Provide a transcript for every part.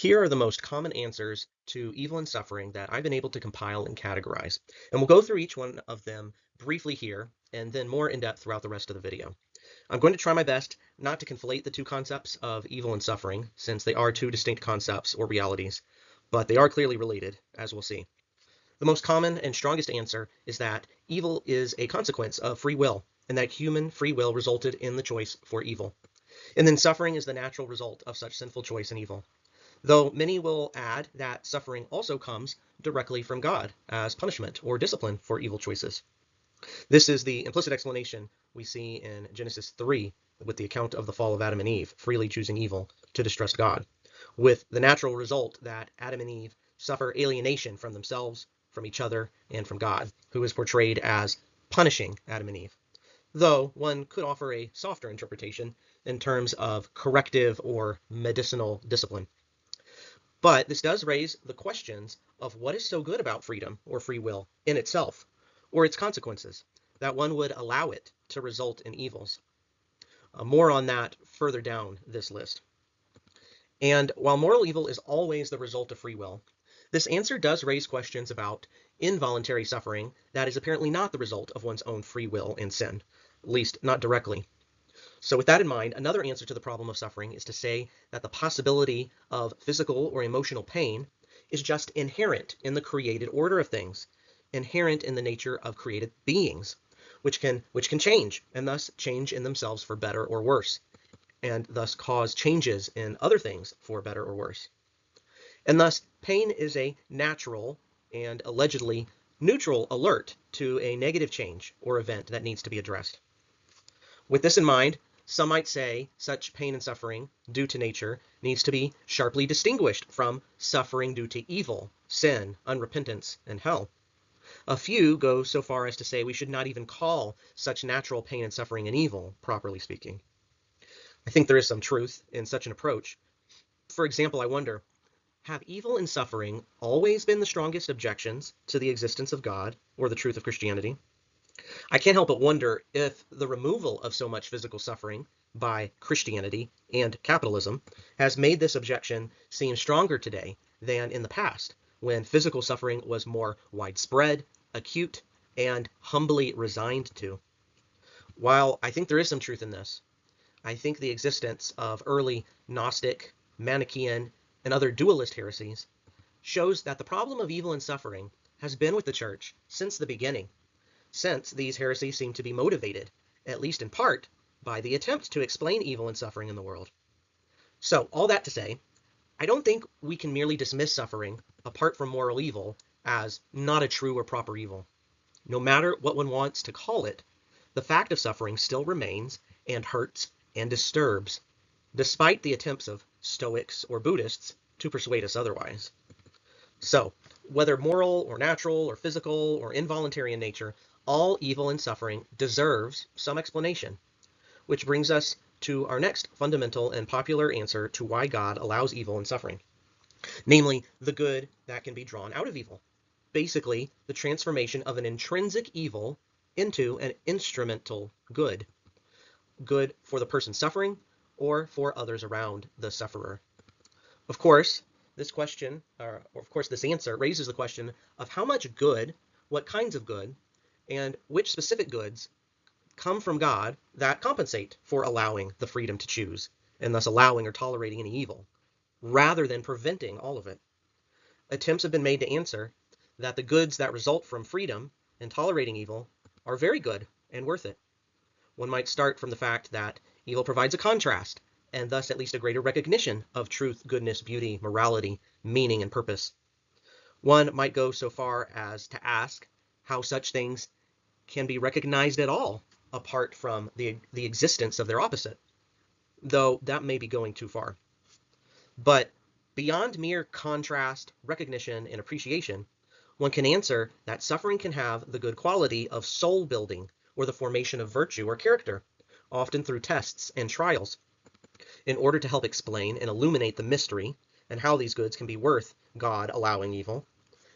Here are the most common answers to evil and suffering that I've been able to compile and categorize. And we'll go through each one of them briefly here and then more in depth throughout the rest of the video. I'm going to try my best not to conflate the two concepts of evil and suffering, since they are two distinct concepts or realities, but they are clearly related, as we'll see. The most common and strongest answer is that evil is a consequence of free will, and that human free will resulted in the choice for evil. And then suffering is the natural result of such sinful choice and evil. Though many will add that suffering also comes directly from God as punishment or discipline for evil choices. This is the implicit explanation we see in Genesis 3 with the account of the fall of Adam and Eve, freely choosing evil to distrust God, with the natural result that Adam and Eve suffer alienation from themselves, from each other, and from God, who is portrayed as punishing Adam and Eve. Though one could offer a softer interpretation in terms of corrective or medicinal discipline. But this does raise the questions of what is so good about freedom or free will in itself, or its consequences, that one would allow it to result in evils. More on that further down this list. And while moral evil is always the result of free will, this answer does raise questions about involuntary suffering that is apparently not the result of one's own free will and sin, at least not directly. So with that in mind, another answer to the problem of suffering is to say that the possibility of physical or emotional pain is just inherent in the created order of things, inherent in the nature of created beings, which can change, and thus change in themselves for better or worse, and thus cause changes in other things for better or worse. And thus, pain is a natural and allegedly neutral alert to a negative change or event that needs to be addressed. With this in mind, some might say such pain and suffering due to nature needs to be sharply distinguished from suffering due to evil, sin, unrepentance, and hell. A few go so far as to say we should not even call such natural pain and suffering an evil, properly speaking. I think there is some truth in such an approach. For example, I wonder, have evil and suffering always been the strongest objections to the existence of God or the truth of Christianity? I can't help but wonder if the removal of so much physical suffering by Christianity and capitalism has made this objection seem stronger today than in the past, when physical suffering was more widespread, acute, and humbly resigned to. While I think there is some truth in this, I think the existence of early Gnostic, Manichaean, and other dualist heresies shows that the problem of evil and suffering has been with the church since the beginning, since these heresies seem to be motivated, at least in part, by the attempt to explain evil and suffering in the world. So, all that to say, I don't think we can merely dismiss suffering, apart from moral evil, as not a true or proper evil. No matter what one wants to call it, the fact of suffering still remains and hurts and disturbs, despite the attempts of Stoics or Buddhists to persuade us otherwise. So, whether moral or natural or physical or involuntary in nature, all evil and suffering deserves some explanation, which brings us to our next fundamental and popular answer to why God allows evil and suffering, namely the good that can be drawn out of evil. Basically, the transformation of an intrinsic evil into an instrumental good, good for the person suffering or for others around the sufferer. Of course, this answer raises the question of how much good, what kinds of good, and which specific goods come from God that compensate for allowing the freedom to choose, and thus allowing or tolerating any evil, rather than preventing all of it. Attempts have been made to answer that the goods that result from freedom and tolerating evil are very good and worth it. One might start from the fact that evil provides a contrast, and thus at least a greater recognition of truth, goodness, beauty, morality, meaning, and purpose. One might go so far as to ask how such things can be recognized at all apart from the existence of their opposite, though that may be going too far. But beyond mere contrast, recognition, and appreciation, one can answer that suffering can have the good quality of soul building or the formation of virtue or character, often through tests and trials, in order to help explain and illuminate the mystery and how these goods can be worth God allowing evil.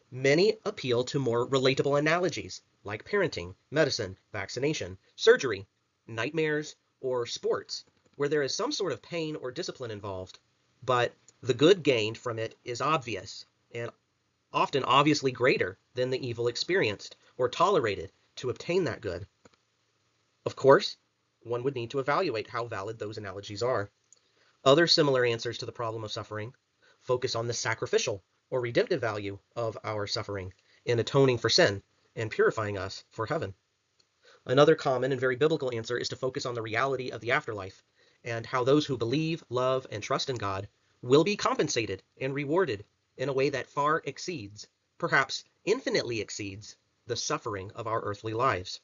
Many appeal to more relatable analogies, like parenting, medicine, vaccination, surgery, nightmares, or sports, where there is some sort of pain or discipline involved, but The good gained from it is obvious and often obviously greater than the evil experienced or tolerated to obtain that good. Of course, one would need to evaluate how valid those analogies are. Other similar answers to the problem of suffering focus on the sacrificial or redemptive value of our suffering in atoning for sin and purifying us for heaven. Another common and very biblical answer is to focus on the reality of the afterlife and how those who believe, love, and trust in God will be compensated and rewarded in a way that far exceeds, perhaps infinitely exceeds, the suffering of our earthly lives.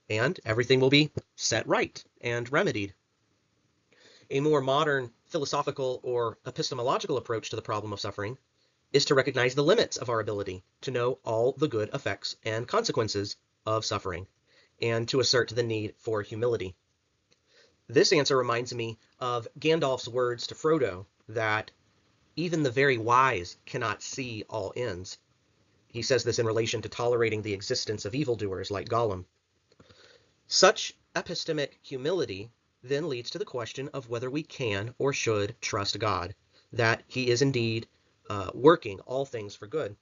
And everything will be set right and remedied. A more modern philosophical or epistemological approach to the problem of suffering is to recognize the limits of our ability to know all the good effects and consequences of suffering, and to assert the need for humility. This answer reminds me of Gandalf's words to Frodo that even the very wise cannot see all ends. He says this in relation to tolerating the existence of evildoers like Gollum. Such epistemic humility then leads to the question of whether we can or should trust God, that he is indeed working all things for good.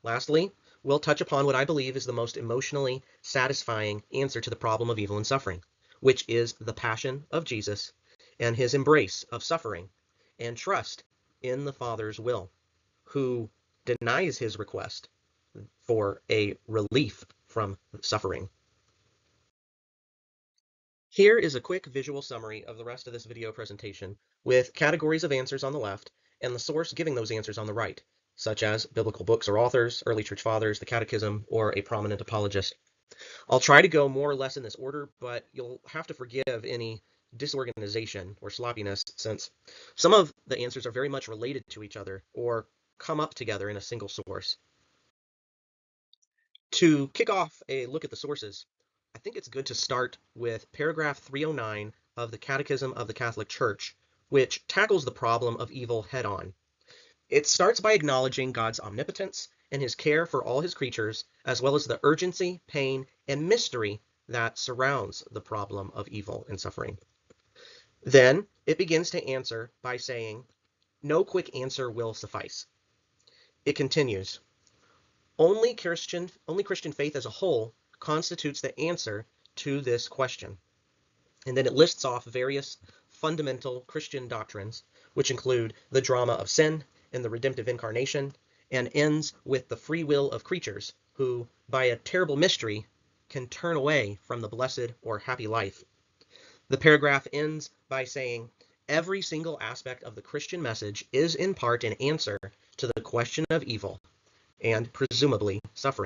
Lastly, we'll touch upon what I believe is the most emotionally satisfying answer to the problem of evil and suffering, which is the passion of Jesus and his embrace of suffering and trust in the Father's will, who denies his request for a relief from suffering. Here is a quick visual summary of the rest of this video presentation with categories of answers on the left and the source giving those answers on the right, such as biblical books or authors, early church fathers, the catechism, or a prominent apologist. I'll try to go more or less in this order, but you'll have to forgive any disorganization or sloppiness since some of the answers are very much related to each other or come up together in a single source. To kick off a look at the sources, I think it's good to start with paragraph 309 of the Catechism of the Catholic Church, which tackles the problem of evil head-on. It starts by acknowledging God's omnipotence and his care for all his creatures, as well as the urgency, pain, and mystery that surrounds the problem of evil and suffering. Then it begins to answer by saying, no quick answer will suffice. It continues, only Christian faith as a whole constitutes the answer to this question. And then it lists off various fundamental Christian doctrines, which include the drama of sin and the redemptive incarnation, and ends with the free will of creatures who, by a terrible mystery, can turn away from the blessed or happy life. The paragraph ends by saying, every single aspect of the Christian message is in part an answer to the question of evil and presumably suffering.